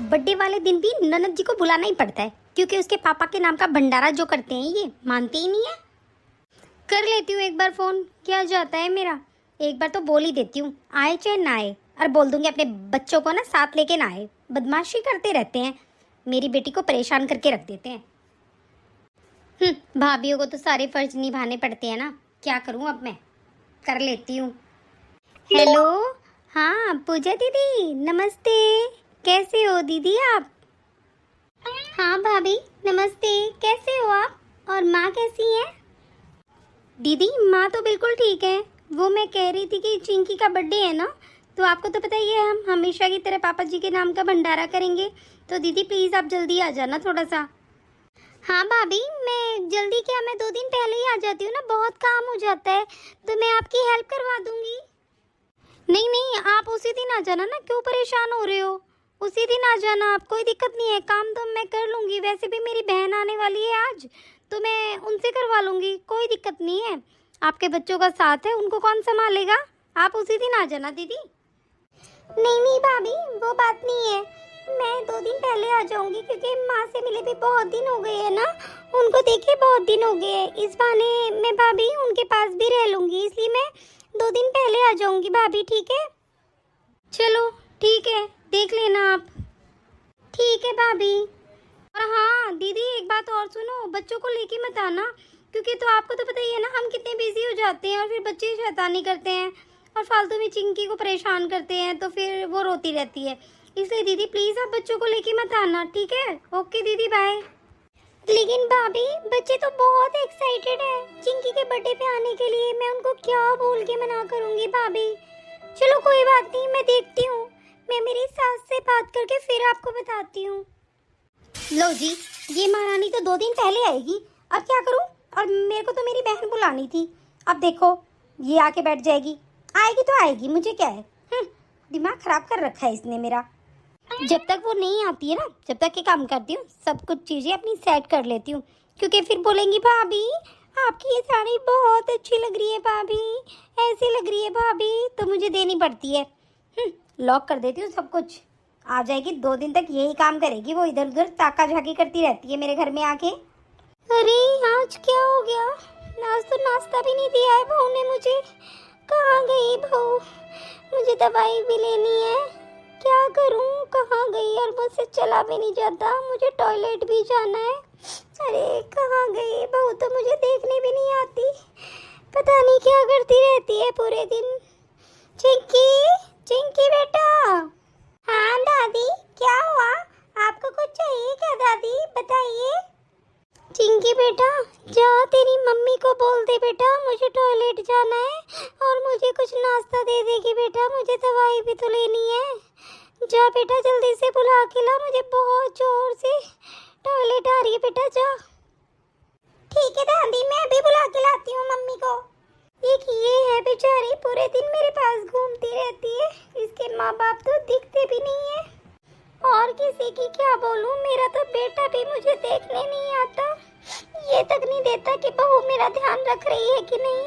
Birthday वाले दिन भी ननद जी को बुलाना ही पड़ता है, क्योंकि उसके पापा के नाम का भंडारा जो करते हैं ये मानते ही नहीं है। कर लेती हूँ एक बार फ़ोन, क्या जाता है मेरा। एक बार तो बोल ही देती हूँ, आए चाहे ना आए। और बोल दूंगी अपने बच्चों को ना साथ लेके ना आए, बदमाशी करते रहते हैं, मेरी बेटी को परेशान करके रख देते हैं। भाभीियों को तो सारे फर्ज निभाने पड़ते हैं ना, क्या करूँ अब मैं। कर लेती हूँ। हेलो, हाँ पूजा दीदी नमस्ते, कैसे हो दीदी आप? हाँ भाभी नमस्ते, कैसे हो आप? और माँ कैसी है? दीदी माँ तो बिल्कुल ठीक है। वो मैं कह रही थी कि चिंकी का बर्थडे है ना, तो आपको तो पता ही है हम हमेशा की तरह पापा जी के नाम का भंडारा करेंगे। तो दीदी प्लीज़ आप जल्दी आ जाना थोड़ा सा। हाँ भाभी, मैं जल्दी क्या, मैं 2 दिन पहले ही आ जाती हूँ ना, बहुत काम हो जाता है, तो मैं आपकी हेल्प करवा दूँगी। नहीं नहीं, आप उसी दिन आ जाना ना, क्यों परेशान हो रहे हो? उसी दिन आ जाना आप, कोई दिक्कत नहीं है, काम तो मैं कर लूँगी। वैसे भी मेरी बहन आने वाली है आज, तो मैं उनसे करवा लूँगी, कोई दिक्कत नहीं है। आपके बच्चों का साथ है, उनको कौन संभालेगा? आप उसी दिन आ जाना दीदी। नहीं नहीं भाभी, वो बात नहीं है, मैं 2 दिन पहले आ जाऊँगी, क्योंकि माँ से मिले भी बहुत दिन हो गए है ना, उनको देखे बहुत दिन हो गए। इस बहाने मैं भाभी उनके पास भी रह लूँगी, इसलिए मैं 2 दिन पहले आ जाऊँगी भाभी, ठीक है? चलो ठीक है, देख लेना आप। ठीक है भाभी। और हाँ दीदी, एक बात और सुनो, बच्चों को लेके मत आना, क्योंकि तो आपको तो पता ही है ना हम कितने बिजी हो जाते हैं, और फिर बच्चे शैतानी करते हैं और फालतू में चिंकी को परेशान करते हैं, तो फिर वो रोती रहती है। इसलिए दीदी प्लीज़ आप बच्चों को लेके मत आना, ठीक है? ओके दीदी, बाय। लेकिन भाभी बच्चे तो बहुत एक्साइटेड है चिंकी के बर्थडे पे आने के लिए, मैं उनको क्या बोल के मना करूँगी भाभी? चलो कोई बात नहीं, मैं देखती हूँ, मैं मेरी सास से बात करके फिर आपको बताती हूँ। लो जी, ये महारानी तो 2 दिन पहले आएगी, अब क्या करूँ? और मेरे को तो मेरी बहन बुलानी थी, अब देखो ये आके बैठ जाएगी। आएगी तो आएगी, मुझे क्या है। दिमाग खराब कर रखा है इसने मेरा। जब तक वो नहीं आती है ना, जब तक ये काम करती हूँ, सब कुछ चीज़ें अपनी सेट कर लेती हूँ, क्योंकि फिर बोलेंगी भाभी आपकी ये साड़ी बहुत अच्छी लग रही है भाभी, ऐसी लग रही है भाभी, तो मुझे देनी पड़ती है। लॉक कर देती हूँ सब कुछ। आ जाएगी, 2 दिन तक यही काम करेगी, वो इधर उधर ताका झाकी करती रहती है मेरे घर में आके। अरे आज क्या हो गया, आज तो नाश्ता भी नहीं दिया है बहू ने मुझे। कहाँ गई बहू? मुझे दवाई भी लेनी है, क्या करूँ, कहाँ गई? और मुझसे चला भी नहीं जाता, मुझे टॉयलेट भी जाना है। अरे कहाँ गई बहू? तो मुझे देखने भी नहीं आती, पता नहीं क्या करती रहती है पूरे दिन। चिंकी, चिंकी बेटा। हाँ दादी, क्या हुआ? आपको कुछ चाहिए क्या दादी, बताइए। चिंकी बेटा जा, तेरी मम्मी को बोल दे बेटा मुझे टॉयलेट जाना है, और मुझे कुछ नाश्ता दे देगी बेटा, मुझे दवाई भी तो लेनी है। जा बेटा जल्दी से बुला के ला, मुझे बहुत जोर से टॉयलेट आ रही है बेटा, जा। ठीक है दादी, मैं भी बुला के लाती हूँ मम्मी को। एक ये है बेचारी, पूरे दिन मेरे पास घूमती रहती है, इसके माँ बाप तो दिखते भी नहीं है। और किसी की क्या बोलूँ, मेरा तो बेटा भी मुझे देखने नहीं आता, ये तक नहीं देता कि बहू मेरा ध्यान रख रही है कि नहीं।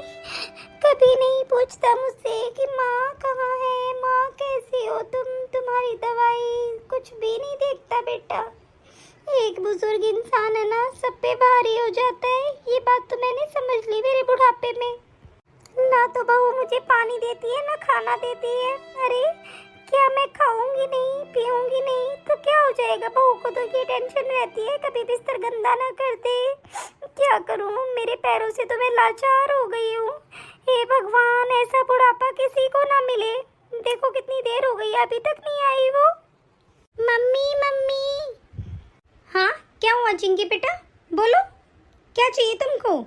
कभी नहीं पूछता मुझसे कि माँ कहाँ है, माँ कैसी हो तुम, तुम्हारी दवाई, कुछ भी नहीं देखता बेटा। एक बुजुर्ग इंसान है ना, सब पे भारी हो जाता है, ये बात तो मैंने समझ ली मेरे बुढ़ापे में। ना तो बहू मुझे पानी देती है, ना खाना देती है। अरे क्या मैं खाऊंगी नहीं, पीऊंगी नहीं तो क्या हो जाएगा? बहू को तो ये टेंशन रहती है कभी बिस्तर गंदा ना कर दे। क्या करूं, मेरे पैरों से तो मैं लाचार हो गई हूँ। हे भगवान, ऐसा बुढ़ापा किसी को ना मिले। देखो कितनी देर हो गई, अभी तक नहीं आई वो। Mummy mummy. हाँ क्या हुआ चिंकी बेटा, बोलो क्या चाहिए तुमको?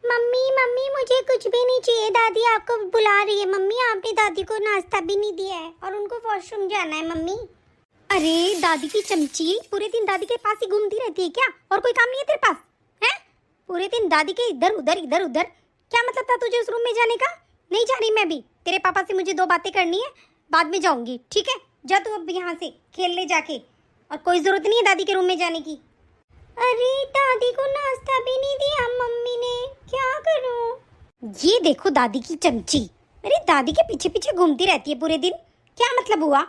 मम्मी मम्मी, मुझे कुछ भी नहीं चाहिए, दादी आपको बुला रही है। मम्मी आपने दादी को नाश्ता भी नहीं दिया है, और उनको वॉशरूम जाना है मम्मी। अरे दादी की चमची, पूरे दिन दादी के पास ही घूमती रहती है क्या, और कोई काम नहीं है तेरे पास है? पूरे दिन दादी के इधर उधर, क्या मतलब था तुझे उस रूम में जाने का? नहीं जा रही मैं भी, तेरे पापा से मुझे 2 बातें करनी है, बाद में जाऊंगी, ठीक है? जा तू अब यहाँ से खेल ले जाके, और कोई जरूरत नहीं है दादी के रूम में जाने की। अरे दादी को नाश्ता भी नहीं दिया मम्मी ने, क्या करूं? ये देखो दादी की चमची, मेरी दादी के पीछे पीछे घूमती रहती है पूरे दिन, क्या मतलब हुआ?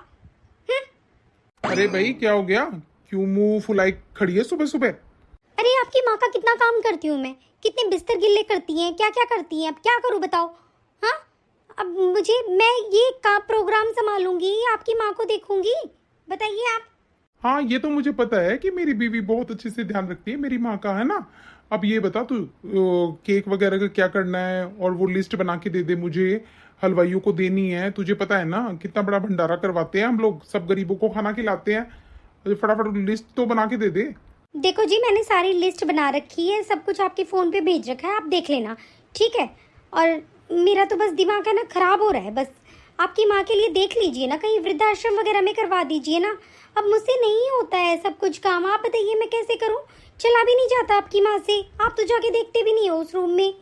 अरे भाई क्या हो गया? क्यों मुंह फुलाई खड़ी है सुबह सुबह? अरे आपकी माँ का कितना काम करती हूँ मैं, कितने बिस्तर गिल्ले करती हैं, क्या क्या करती हैं, अब क्या करूँ बताओ। हाँ, अब मुझे, मैं ये का प्रोग्राम संभालूंगी, आपकी माँ को देखूंगी, बताइए आप। हाँ, ये तो मुझे पता है कि मेरी बीवी बहुत अच्छे से ध्यान रखती है मेरी माँ का, है ना। अब ये बता तू, केक वगैरह का क्या करना है, और वो लिस्ट बना के दे दे मुझे। हलवाइयों को देनी है, तुझे पता है ना कितना बड़ा भंडारा करवाते हैं हम लोग, सब गरीबों को खाना खिलाते हैं। तो फटाफट लिस्ट तो बना के दे दे। देखो जी, मैंने सारी लिस्ट बना रखी है, सब कुछ आपके फ़ोन पे भेज रखा है, आप देख लेना, ठीक है। और मेरा तो बस दिमाग है ना खराब हो रहा है, बस आपकी माँ के लिए देख लीजिए ना, कहीं वृद्धाश्रम वगैरह में करवा दीजिए ना। अब मुझसे नहीं होता है सब कुछ काम, आप बताइए मैं कैसे करूँ। चला भी नहीं जाता आपकी माँ से, आप तो जाके देखते भी नहीं हो उस रूम में।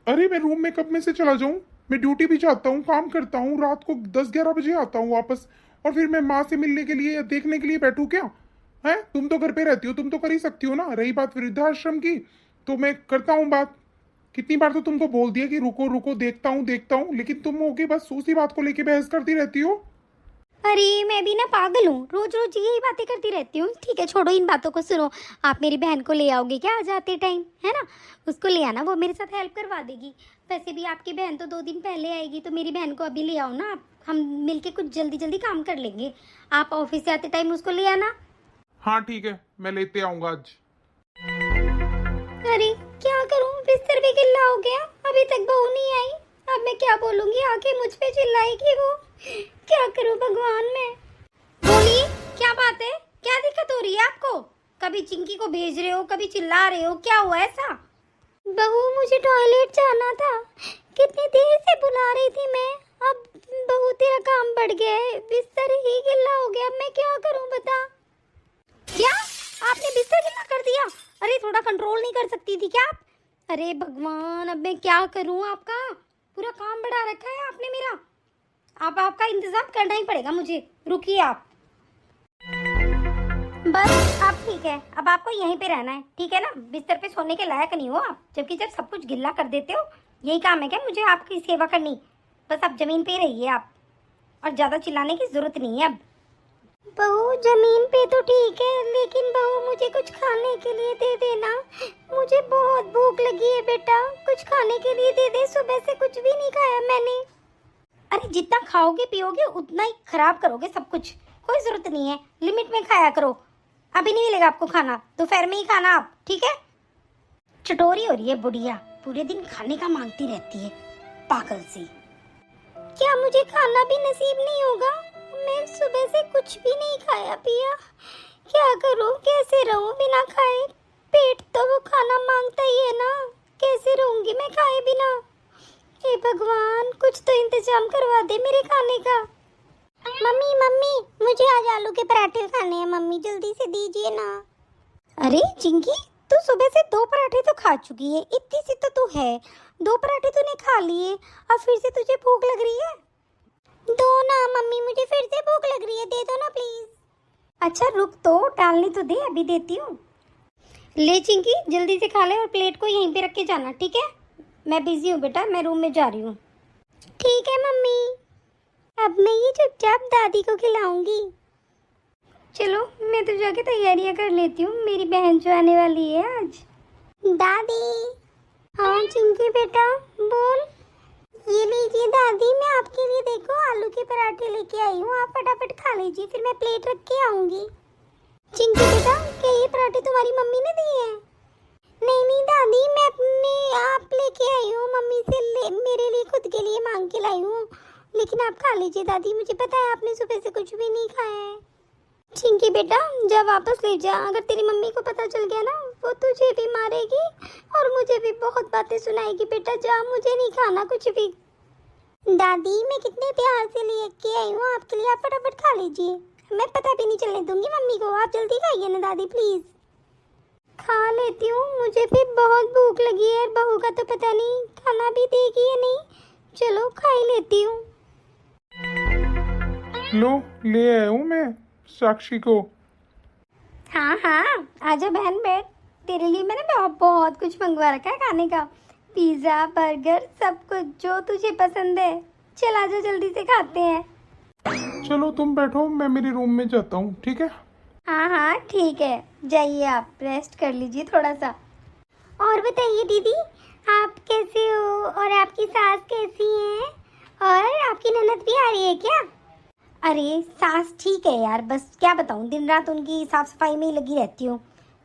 अरे मैं रूम में कब में से चला जाऊं? मैं ड्यूटी भी जाता हूँ, काम करता हूँ, रात को 10-11 बजे आता हूँ वापस। और फिर मैं माँ से मिलने के लिए या देखने के लिए बैठूं क्या? है, तुम तो घर पे रहती हो, तुम तो कर ही सकती हो ना। रही बात वृद्धाश्रम की, तो मैं करता हूँ बात। कितनी बार तो तुमको बोल दिया कि रुको रुको, देखता हूँ, लेकिन तुम होगी बस उसी बात को लेके बहस करती रहती हो। अरे मैं भी ना पागल हूँ, रोज रोज यही बातें करती रहती हूँ। ठीक है, छोड़ो इन बातों को, सुनो। आप मेरी बहन को ले आओगे क्या आ जाते टाइम, है ना? उसको ले आना, वो मेरे साथ हेल्प करवा देगी। वैसे भी आपकी बहन तो 2 दिन पहले आएगी, तो मेरी बहन को अभी ले आओ ना आप, हम मिलके कुछ जल्दी जल्दी काम कर लेंगे। आप ऑफिस से आते टाइम उसको ले आना। हाँ ठीक है, मैं लेते आऊंगा आज। अरे क्या करूँ, बिस्तर भी गिल्ला हो गया, अभी तक बहू नहीं आई। अब मैं क्या बोलूँगी, आके मुझ पे चिल्लाएगी वो। क्या करूँ भगवान मैं। बोलिए, क्या बात है, क्या दिक्कत हो रही है आपको? कभी चिंकी को भेज रहे हो, कभी चिल्ला रहे हो, क्या हुआ ऐसा? बहू मुझे टॉयलेट जाना था, कितनी देर से बुला रही थी मैं। अब बहू तेरा काम बढ़ गया है, बिस्तर ही गिल्ला हो गया, मैं क्या करूं बता। क्या आपने बिस्तर गिल्ला कर दिया? अरे थोड़ा कंट्रोल नहीं कर सकती थी क्या आप? अरे भगवान, अब मैं क्या करूं, आपका पूरा काम बढ़ा रखा है आपने मेरा। आप आपका इंतजाम करना ही पड़ेगा मुझे, रुकिए आप। बस आप ठीक है, अब आपको यहीं पे रहना है, ठीक है ना? बिस्तर पे सोने के लायक नहीं हो आप, जबकि जब सब कुछ गिल्ला कर देते हो। यही काम है क्या मुझे आपकी सेवा करनी? बस आप जमीन पे रहिए आप, और ज्यादा चिल्लाने की जरूरत नहीं है अब। बहू जमीन पे तो ठीक है, लेकिन बहू मुझे कुछ खाने के लिए दे देना, मुझे बहुत भूख लगी है बेटा, कुछ खाने के लिए दे दे, सुबह से कुछ भी नहीं खाया मैंने। अरे जितना खाओगे पियोगे उतना ही खराब करोगे सब कुछ, कोई जरूरत नहीं है, लिमिट में खाया करो। अभी नहीं मिलेगा आपको खाना, दोपहर में ही खाना आप, ठीक है? चटोरी हो रही है बुढ़िया, पूरे दिन खाने का मांगती रहती है, पागल सी। क्या मुझे खाना भी नसीब नहीं होगा? मैं सुबह से कुछ भी नहीं खाया पिया, क्या करूं, कैसे रहूं बिना खाए? पेट तो वो खाना मांगता ही है ना, कैसे रहूंगी मैं खाए बिना? हे भगवान, कुछ तो इंतजाम करवा दे मेरे खाने का। मम्मी मम्मी, मुझे आज आलू के पराठे खाने हैं मम्मी, जल्दी से दीजिए ना। अरे चिंकी, तू सुबह से 2 पराठे तो खा चुकी है, इतनी सी तो तू है, 2 पराठे तूने खा लिए, अब फिर से तुझे भूख लग रही है? दो ना मम्मी, मुझे फिर से भूख लग रही है, दे दो ना प्लीज। अच्छा रुक तो, टालने तो दे, अभी देती हूँ। ले चिंकी, जल्दी से खा ले और प्लेट को यहीं पे रख के जाना, ठीक है? मैं बिजी हूँ बेटा, मैं रूम में जा रही हूँ। ठीक है मम्मी, अब मैं ये चुपचाप दादी को खिलाऊंगी। चलो मैं तो जाके तैयारियां कर लेती हूँ, मेरी बहन जो आने वाली है आज। दादी। हाँ चिंकी बेटा, बोल। ये लीजिए दादी, मैं आपके लिए देखो आलू के पराठे लेके आई हूँ, आप फटाफट खा लीजिए, फिर मैं प्लेट रख के आऊंगी। चिंकी बेटा, क्या ये पराठे तुम्हारी मम्मी ने दिए हैं? नहीं नहीं दादी, मैं अपने आप लेके आई हूँ, मम्मी से मेरे लिए खुद के लिए मांग के लाई हूँ, लेकिन आप खा लीजिए दादी, मुझे पता है आपने सुबह से कुछ भी नहीं खाया है। चिंकी बेटा, जा वापस ले जा, अगर तेरी मम्मी को पता चल गया ना, वो तुझे भी मारेगी और मुझे भी बहुत बातें सुनाएगी। बेटा जा, मुझे नहीं खाना कुछ भी। दादी मैं कितने प्यार से लेके आई हूँ आपके लिए, आप फटाफट खा लीजिए, मैं पता भी नहीं चलने दूंगी मम्मी को, आप जल्दी खाइए ना दादी प्लीज। खा लेती हूँ, मुझे भी बहुत भूख लगी है, बहू का तो पता नहीं खाना भी देगी या नहीं, चलो खा ही लेती हूँ। लो, ले आया हूँ मैं साक्षी को। हाँ हाँ, आजा बहन बैठ, तेरे लिए मैंने बहुत बहुत कुछ मंगवा रखा है खाने का, पिज्ज़ा बर्गर सब कुछ जो तुझे पसंद है। चल आजा, जल्दी से खाते हैं। चलो तुम बैठो, मैं मेरे रूम में जाता हूँ, ठीक है? हाँ हाँ ठीक है, जाइए आप रेस्ट कर लीजिए थोड़ा सा। और बताइए दीदी, आप कैसे हो और आपकी सास कैसी है? और आपकी ननद भी आ रही है क्या? अरे सास ठीक है यार, बस क्या बताऊँ, दिन रात उनकी साफ सफाई में ही लगी रहती हूँ।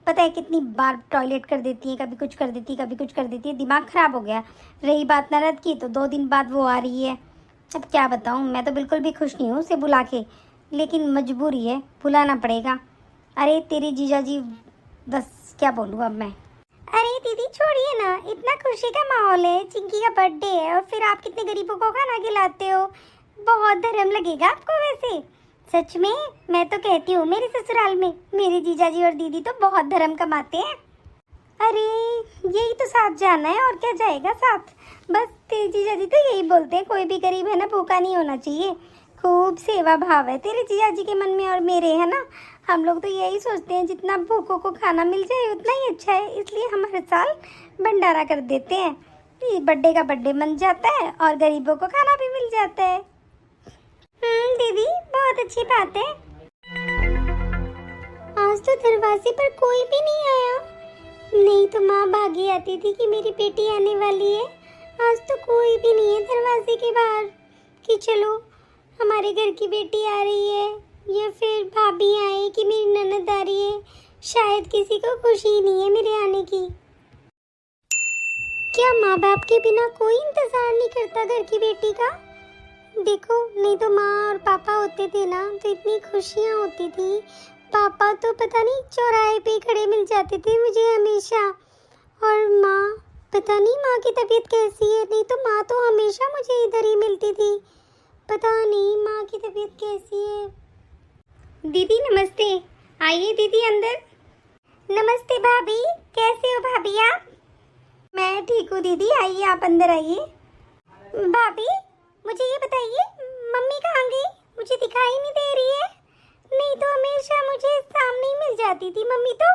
पता है कितनी बार टॉयलेट कर देती है, कभी कुछ कर देती है, कभी कुछ कर देती है, दिमाग खराब हो गया। रही बात ननद की, तो 2 दिन बाद वो आ रही है। अब क्या बताऊँ, मैं तो बिल्कुल भी खुश नहीं हूँ उसे बुला के, लेकिन मजबूरी है, बुलाना पड़ेगा। अरे तेरे जीजा जी, बस क्या बोलूँ अब मैं। अरे दीदी छोड़िए ना, इतना खुशी का माहौल है, चिंकी का बर्थडे है और फिर आप कितने गरीबों को खाना खिलाते हो, बहुत धर्म लगेगा आपको वैसे। सच में मैं तो कहती हूँ, मेरे ससुराल में मेरे जीजाजी और दीदी तो बहुत धर्म कमाते हैं। अरे यही तो साथ जाना है, और क्या जाएगा साथ। बस तेरे जीजाजी तो यही बोलते हैं, कोई भी गरीब है ना भूखा नहीं होना चाहिए। खूब सेवा भाव है तेरे जीजाजी के मन में और मेरे, है ना। हम लोग तो यही सोचते हैं जितना भूखों को खाना मिल जाए उतना ही अच्छा है, इसलिए हम हर साल भंडारा कर देते हैं। ये बर्थडे का बर्थडे बन जाता है और गरीबों को खाना भी मिल जाता है। दीदी बहुत अच्छी बात है। आज तो दरवाजे पर कोई भी नहीं आया, नहीं तो माँ भागी आती थी कि मेरी बेटी आने वाली है। आज तो कोई भी नहीं है दरवाजे के बाहर कि चलो हमारे घर की बेटी आ रही है, या फिर भाभी आए कि मेरी ननद आ रही है। शायद किसी को खुशी नहीं है मेरे आने की। क्या माँ बाप के बिना कोई इंतजार नहीं करता घर की बेटी का? देखो, नहीं तो माँ और पापा होते थे ना तो इतनी खुशियाँ होती थी। पापा तो पता नहीं चौराहे पे खड़े मिल जाते थे मुझे हमेशा, और माँ पता नहीं माँ की तबीयत कैसी है, नहीं तो माँ तो हमेशा मुझे इधर ही मिलती थी। पता नहीं माँ की तबीयत कैसी है। दीदी नमस्ते, आइए दीदी अंदर। नमस्ते भाभी, कैसे हो भाभी आप? मैं ठीक हूँ दीदी, आइए आप अंदर आइए। भाभी मुझे ये बताइए, मम्मी कहाँ गई? मुझे दिखाई नहीं दे रही है। नहीं तो हमेशा मुझे सामने ही मिल जाती थी मम्मी तो।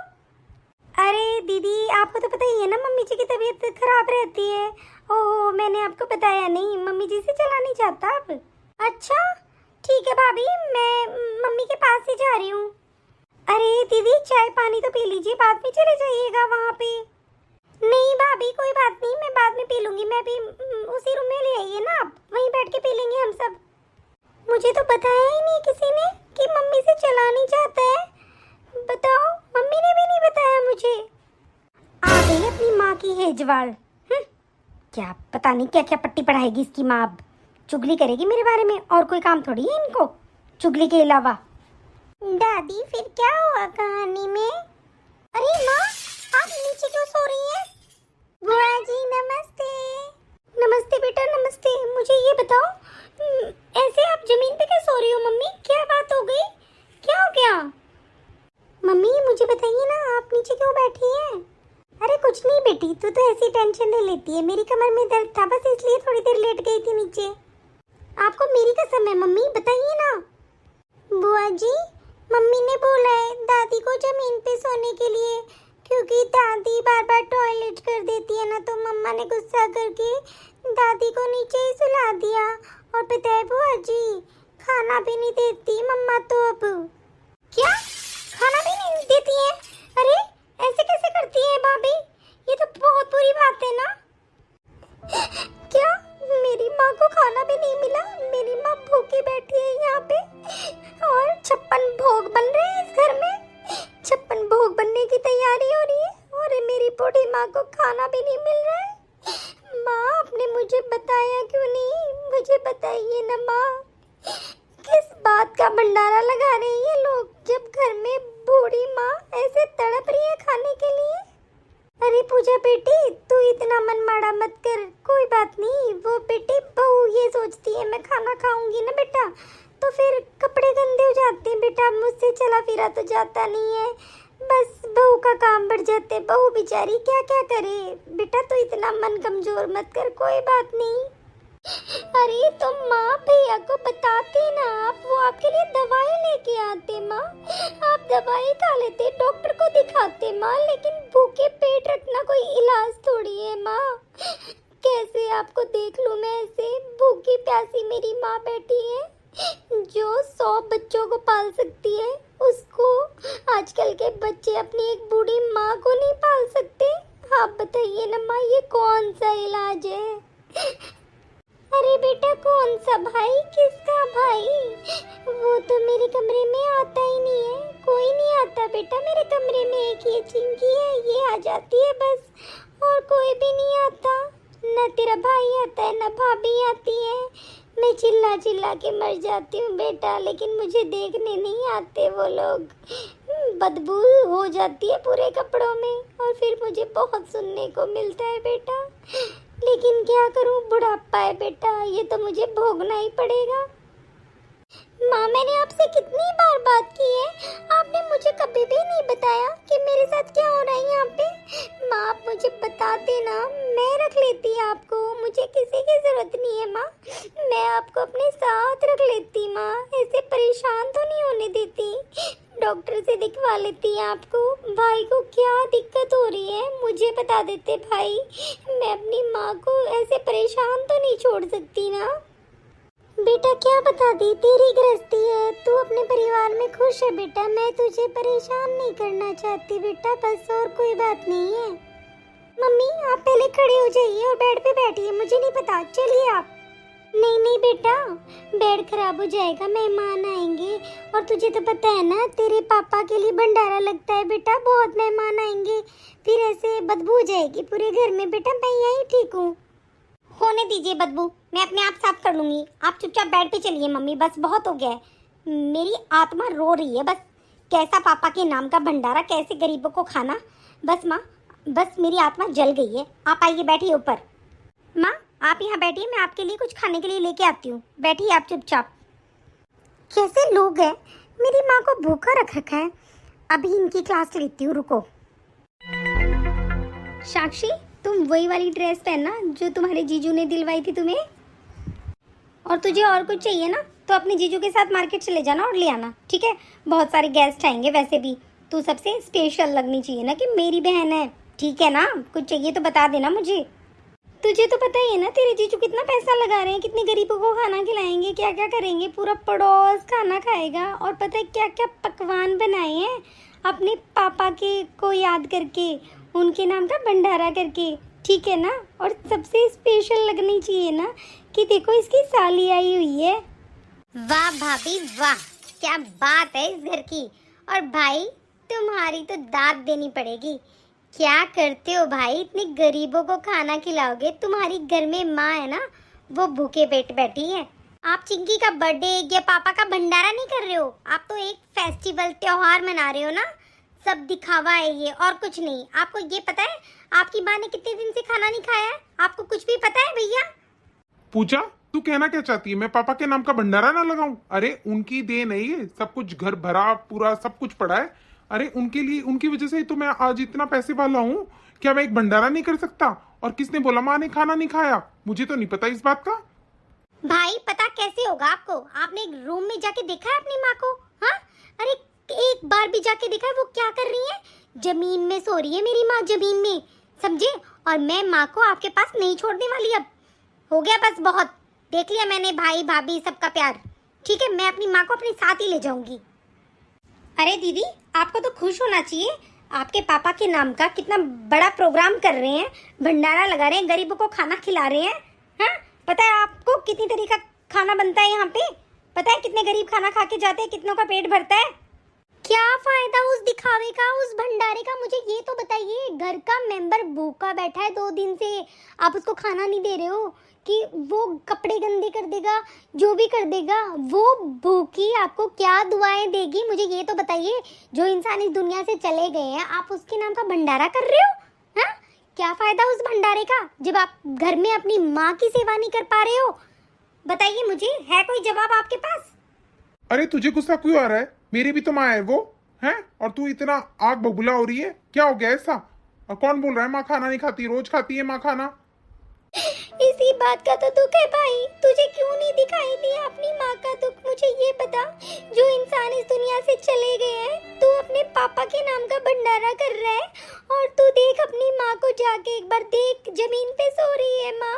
अरे दीदी आपको तो पता ही है ना, मम्मी जी की तबीयत खराब रहती है। ओहो, मैंने आपको बताया नहीं, मम्मी जी से चला नहीं जाता अब। अच्छा ठीक है भाभी, मैं मम्मी के पास ही जा रही हूँ। अरे दीदी चाय पानी तो पी लीजिए, बाद में चले जाइएगा वहाँ पे। नहीं भाभी कोई बात नहीं, मैं बाद में पी लूंगी। मैं भी उसी रूम में ले आइए ना, आप वहीं बैठ के पी लेंगे हम सब। मुझे तो बताया ही नहीं किसी ने कि मम्मी से चला नहीं जाता है। बताओ, मम्मी ने भी नहीं बताया मुझे। आ गई अपनी माँ की हेजवाल। क्या पता नहीं क्या क्या पट्टी पढ़ाएगी इसकी माँ, अब चुगली करेगी मेरे बारे में, और कोई काम थोड़ी है इनको चुगली के अलावा। दादी फिर क्या हुआ कहानी में? अरे माँ आप नीचे क्यों सो रही हैं? बुआ जी नमस्ते। नमस्ते बेटा नमस्ते। मुझे ये बताओ, ऐसे आप जमीन पे क्या सो रही हो? मम्मी क्या बात हो गई, क्या हो गया? मम्मी मुझे बताइए ना, आप नीचे क्यों बैठी हैं? अरे कुछ नहीं बेटी, तू तो ऐसी टेंशन ले लेती है। मेरी कमर में दर्द था बस, इसलिए थोड़ी देर लेट गई थी नीचे। आपको मेरी कसम है मम्मी, बताइए ना। बुआ जी मम्मी ने बोला है दादी को जमीन पे सोने के लिए, क्योंकि दादी बार बार टॉयलेट कर देती है ना, तो मम्मा ने गुस्सा करके दादी को नीचे ही सुला दिया। और पता है बुआ जी, खाना भी नहीं देती मम्मा तो अब। क्या खाना भी नहीं देती है? अरे ऐसे कैसे करती है भाभी, ये तो बहुत बुरी बात है ना। क्या मेरी माँ को खाना भी नहीं मिला? मेरी माँ भूखी बैठी है यहाँ पे, और 56 भोग बन रहे हैं इस घर में। 56 भोग बनने की तैयारी हो रही है, और मेरी बूढ़ी माँ को खाना भी नहीं मिल रहा है। माँ आपने मुझे बताया क्यों नहीं? मुझे बताइए ना माँ, किस बात का भंडारा लगा रहे हैं ये लोग, जब घर में बूढ़ी माँ ऐसे तड़प रही है खाने के लिए। अरे पूजा बेटी तू इतना मन माड़ा मत कर, कोई बात नहीं। वो बेटी बहू ये सोचती है मैं खाना खाऊंगी ना बेटा, तो फिर कपड़े गंदे हो जाते हैं बेटा, मुझसे चला फिरा तो जाता नहीं है, बस बहू का काम बढ़ जाते। बहू बेचारी क्या क्या करे बेटा, तो इतना मन कमजोर मत कर, कोई बात नहीं। अरे तो माँ भैया को बताते ना आप, वो आपके लिए दवाई लेके आते माँ, आप दवाई खा लेते, डॉक्टर को दिखाते माँ, लेकिन भूखे पेट रखना कोई इलाज थोड़ी है माँ। कैसे आपको देख लूँ मैं ऐसे, भूखी प्यासी मेरी माँ बैठी है। जो 100 बच्चों को पाल सकती है, उसको आजकल के बच्चे अपनी एक बूढ़ी माँ को नहीं पाल सकते। आप बताइए ना माँ, ये कौन सा इलाज है? अरे बेटा, कौन सा भाई? किसका भाई? वो तो मेरे कमरे में आता ही नहीं है। कोई नहीं आता बेटा मेरे कमरे में। एक ये चिंकी है, ये आ जाती है बस, और कोई भी नहीं आता। न तेरा भाई आता है, न भाभी आती है। मैं चिल्ला चिल्ला के मर जाती हूँ बेटा, लेकिन मुझे देखने नहीं आते वो लोग। बदबू हो जाती है पूरे कपड़ों में, और फिर मुझे बहुत सुनने को मिलता है बेटा। लेकिन क्या करूँ, बुढ़ापा है बेटा, ये तो मुझे भोगना ही पड़ेगा। माँ, मैंने आपसे कितनी बार बात की है, आपने मुझे कभी भी नहीं बताया कि मेरे साथ क्या हो रहा है यहाँ पे। माँ, आप मुझे बता देना, मैं रख लेती आपको। मुझे किसी की जरूरत नहीं है माँ, मैं आपको अपने साथ रख लेती माँ। ऐसे परेशान तो नहीं होने देती। डॉक्टर से दिखवा लेती आपको। भाई को क्या दिक्कत हो रही है मुझे बता देते भाई। मैं अपनी माँ को ऐसे परेशान तो नहीं छोड़ सकती ना। बेटा क्या बता दी, तेरी गृहस्थी है, तू अपने परिवार में खुश है बेटा। मैं तुझे परेशान नहीं करना चाहती बेटा, बस और कोई बात नहीं है। मम्मी, आप पहले खड़े हो जाइए और बेड पे बैठिए, मुझे नहीं पता, चलिए आप। नहीं नहीं बेटा, बेड खराब हो जाएगा, मेहमान आएंगे। और तुझे तो पता है ना, तेरे पापा के लिए भंडारा लगता है बेटा, बहुत मेहमान आएंगे, फिर ऐसे बदबू हो जाएगी पूरे घर में बेटा। मैं यही ठीक हूँ। होने दीजिए बदबू, मैं अपने आप साफ कर लूंगी। आप चुपचाप बेड पे चलिए मम्मी, बस बहुत हो गया है। मेरी आत्मा रो रही है बस। कैसा पापा के नाम का भंडारा, कैसे गरीबों को खाना। बस माँ, बस मेरी आत्मा जल गई है। आप आइए, बैठिए ऊपर। माँ, आप यहाँ बैठिए, मैं आपके लिए कुछ खाने के लिए लेके आती हूँ। बैठिए आप चुपचाप। कैसे लोग हैं, मेरी माँ को भूखा रख रखा है। अभी इनकी क्लास लेती हूँ, रुको। साक्षी, तुम वही वाली ड्रेस पहनना जो तुम्हारे जीजू ने दिलवाई थी तुम्हें। और तुझे और कुछ चाहिए ना तो अपने जीजू के साथ मार्केट चले जाना और ले आना, ठीक है? बहुत सारे गेस्ट आएंगे, वैसे भी तू सबसे स्पेशल लगनी चाहिए ना कि मेरी बहन है, ठीक है ना? कुछ चाहिए तो बता देना मुझे। तुझे तो पता ही है ना, तेरे जीजू कितना पैसा लगा रहे हैं, कितने गरीबों को खाना खिलाएंगे, क्या क्या करेंगे, पूरा पड़ोस खाना खाएगा। और पता है क्या क्या पकवान बनाए हैं अपने पापा के को याद करके, उनके नाम का भंडारा करके, ठीक है ना? और सबसे स्पेशल लगनी चाहिए ना कि देखो इसकी साली आई हुई है। वाह भाभी वाह, क्या बात है इस घर की। और भाई, तुम्हारी तो दाद देनी पड़ेगी। क्या करते हो भाई, इतने गरीबों को खाना खिलाओगे? तुम्हारी घर में माँ है ना, वो भूखे पेट बैठी है। आप चिंकी का बर्थडे या पापा का भंडारा नहीं कर रहे हो, आप तो एक फेस्टिवल त्योहार मना रहे हो ना। सब दिखावा है ये, और कुछ नहीं। आपको ये पता है आपकी माँ ने कितने दिन से खाना नहीं खाया है? आपको कुछ भी पता है भैया? पूजा, तू कहना क्या चाहती है? मैं पापा के नाम का भंडारा ना लगाऊं? अरे उनकी देन है ये, सब कुछ घर भरा पूरा सब कुछ पड़ा है। अरे उनके लिए, उनकी वजह से ही तो मैं आज इतना पैसे वाला हूँ। क्या मैं एक भंडारा नहीं कर सकता? और किसने बोला माँ ने खाना नहीं खाया? मुझे तो नहीं पता इस बात का। भाई पता कैसे होगा आपको? आपने एक रूम में जाके देखा है अपनी माँ को? हाँ, अरे एक बार भी जाके देखा है वो क्या कर रही है? जमीन में सो रही है मेरी माँ, जमीन में, समझे? और मैं माँ को आपके पास नहीं छोड़ने वाली। अब हो गया बस, बहुत देख लिया मैंने भाई भाभी सबका प्यार, ठीक है? मैं अपनी माँ को अपने साथ ही ले जाऊंगी। अरे दीदी, आपको तो खुश होना चाहिए, आपके पापा के नाम का कितना बड़ा प्रोग्राम कर रहे हैं, भंडारा लगा रहे हैं, गरीबों को खाना खिला रहे हैं। हाँ, पता है आपको कितनी तरह का खाना बनता है यहाँ पे? पता है कितने गरीब खाना खा के जाते हैं, कितनों का पेट भरता है? क्या फायदा उस दिखावे का, उस भंडारे का? मुझे ये तो बताइए, घर का मेंबर भूखा बैठा है 2 दिन से, आप उसको खाना नहीं दे रहे हो कि वो कपड़े गंदे कर देगा, जो भी कर देगा, वो भूखी आपको क्या दुआएं देगी? मुझे ये तो बताइए, जो इंसान इस दुनिया से चले गए हैं, आप उसके नाम का भंडारा कर रहे हो? हाँ, क्या फायदा उस भंडारे का जब आप घर में अपनी माँ की सेवा नहीं कर पा रहे हो? बताइए मुझे, है कोई जवाब आपके पास? अरे तुझे गुस्सा क्यों आ रहा है? मेरी भी तो माँ है वो, है? और तू इतना आग बबूला हो रही है, क्या हो गया ऐसा? और कौन बोल रहा है माँ खाना नहीं खाती? रोज खाती है माँ खाना। इसी बात का तो दुख है भाई, तुझे क्यों नहीं दिखाई दिया अपनी माँ का दुख? मुझे ये बता, जो इंसान इस दुनिया से चले गए हैं, तू अपने पापा के नाम का भंडारा कर रहा है, और तू देख अपनी माँ को जाके एक बार देख, जमीन पे सो रही है माँ,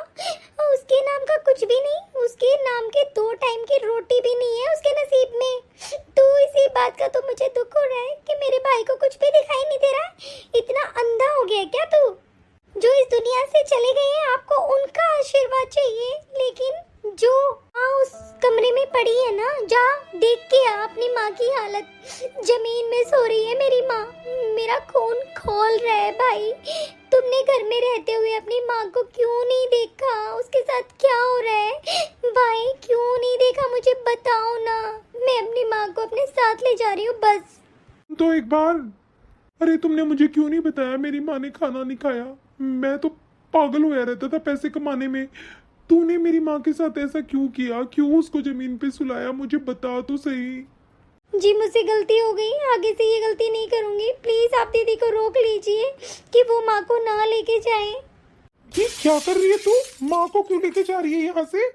और उसके नाम का कुछ भी नहीं, उसके नाम के 2 टाइम की रोटी भी नहीं है उसके नसीब में। तो इसी बात का तो मुझे दुख हो रहा है कि मेरे भाई को कुछ भी दिखाई नहीं दे रहा। इतना अंधा हो गया क्या तू? जो इस दुनिया से चले गए हैं आपको उनका आशीर्वाद चाहिए, लेकिन जो माँ उस कमरे में पड़ी है ना, जा देख के आ अपनी माँ की हालत, जमीन में सो रही है मेरी माँ। मेरा खून खौल रहा है भाई। तुमने घर में रहते हुए अपनी माँ को क्यों नहीं देखा? उसके साथ क्या हो रहा है भाई? क्यों नहीं देखा? मुझे बताओ ना। मैं अपनी माँ को अपने साथ ले जा रही हूँ बस। तो एक बार, अरे तुमने मुझे क्यों नहीं बताया? मेरी माँ ने खाना नहीं खाया, मैं तो पागल होया रहता था पैसे कमाने में। तूने मेरी माँ के साथ ऐसा क्यों किया? क्यों उसको जमीन पे सुलाया? मुझे बता तो सही। जी मुझसे गलती हो गई, आगे से ये गलती नहीं करूंगी। प्लीज आप दीदी को रोक लीजिए कि वो माँ को ना लेके जाए। ये क्या कर रही है तू? माँ को क्यों लेके जा रही है यहाँ से?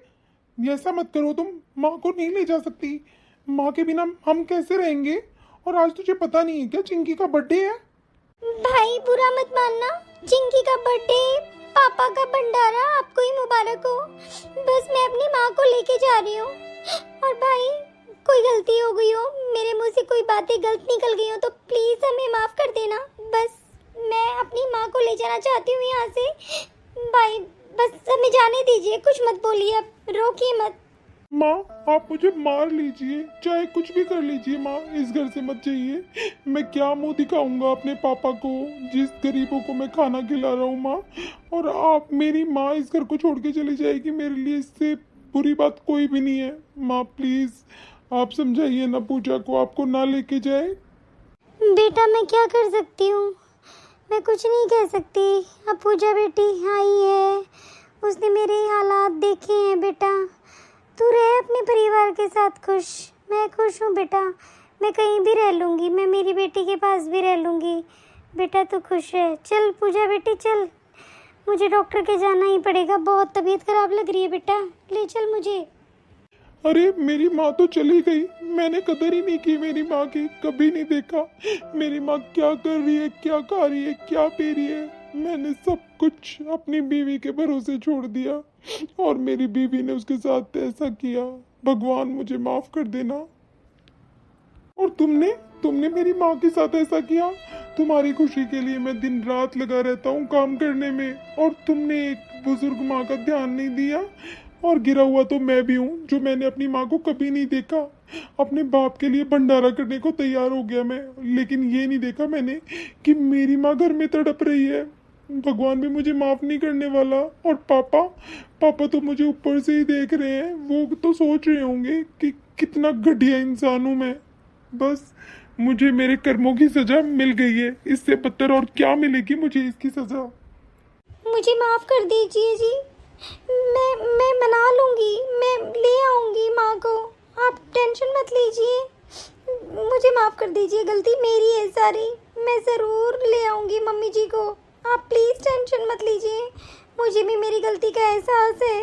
ऐसा मत करो, तुम माँ को नहीं ले जा सकती। माँ के बिना हम कैसे रहेंगे? और आज तुझे पता नहीं है क्या, चिंकी का बर्थडे है? भाई बुरा मत मानना, चिंकी का बर्थडे, पापा का भंडारा आपको ही मुबारक हो। बस मैं अपनी माँ को लेके जा रही हूँ। और भाई कोई गलती हो गई हो, मेरे मुंह से कोई बातें गलत निकल गई हो तो प्लीज हमें माफ कर देना। बस मैं अपनी माँ को ले जाना चाहती हूँ यहाँ से। भाई बस हमें जाने दीजिए, कुछ मत बोलिए, अब रोकिए मत। माँ आप मुझे मार लीजिए, चाहे कुछ भी कर लीजिए माँ, इस घर से मत जाइए। मैं क्या मुंह दिखाऊंगा अपने पापा को, जिस गरीबों को मैं खाना खिला रहा हूँ माँ। और आप, मेरी माँ इस घर को छोड़ के चली जाएगी, मेरे लिए इससे बुरी बात कोई भी नहीं है। माँ प्लीज आप समझाइए ना पूजा को, आपको ना लेके जाए। बेटा मैं क्या कर सकती हूँ, मैं कुछ नहीं कह सकती। अब पूजा बेटी आई है, उसने मेरे हालात देखे हैं। बेटा तू रह अपने परिवार के साथ खुश। मैं खुश हूँ बेटा, मैं कहीं भी रह लूँगी, मैं मेरी बेटी के पास भी रह लूँगी। बेटा तू खुश है। चल पूजा बेटी चल, मुझे डॉक्टर के जाना ही पड़ेगा, बहुत तबीयत खराब लग रही है। बेटा ले चल मुझे। अरे मेरी माँ तो चली गई, मैंने कदर ही नहीं की मेरी माँ की, कभी नहीं देखा मेरी माँ क्या कर रही है, क्या खा रही है, क्या पी रही है। मैंने सब कुछ अपनी बीवी के भरोसे छोड़ दिया और मेरी बीवी ने उसके साथ ऐसा किया। भगवान मुझे माफ कर देना। और तुमने मेरी माँ के साथ ऐसा किया। तुम्हारी खुशी के लिए मैं दिन रात लगा रहता हूँ काम करने में, और तुमने एक बुजुर्ग माँ का ध्यान नहीं दिया। और गिरा हुआ तो मैं भी हूँ, जो मैंने अपनी माँ को कभी नहीं देखा। अपने बाप के लिए भंडारा करने को तैयार हो गया मैं, लेकिन ये नहीं देखा मैंने कि मेरी माँ घर में तड़प रही है। भगवान भी मुझे माफ नहीं करने वाला। और पापा तो मुझे ऊपर से ही देख रहे हैं, वो तो सोच रहे होंगे कि कितना घटिया इंसान हूँ मैं। बस मुझे मेरे कर्मों की सजा मिल गई है, इससे बदतर और क्या मिलेगी मुझे इसकी सजा। मुझे माफ कर दीजिए जी, मैं मना लूँगी, मैं ले आऊँगी माँ को, आप टेंशन मत लीजिए। मुझे माफ़ कर दीजिए, गलती मेरी है सारी, मैं ज़रूर ले आऊँगी मम्मी जी को। आप प्लीज़ टेंशन मत लीजिए, मुझे भी मेरी गलती का एहसास है।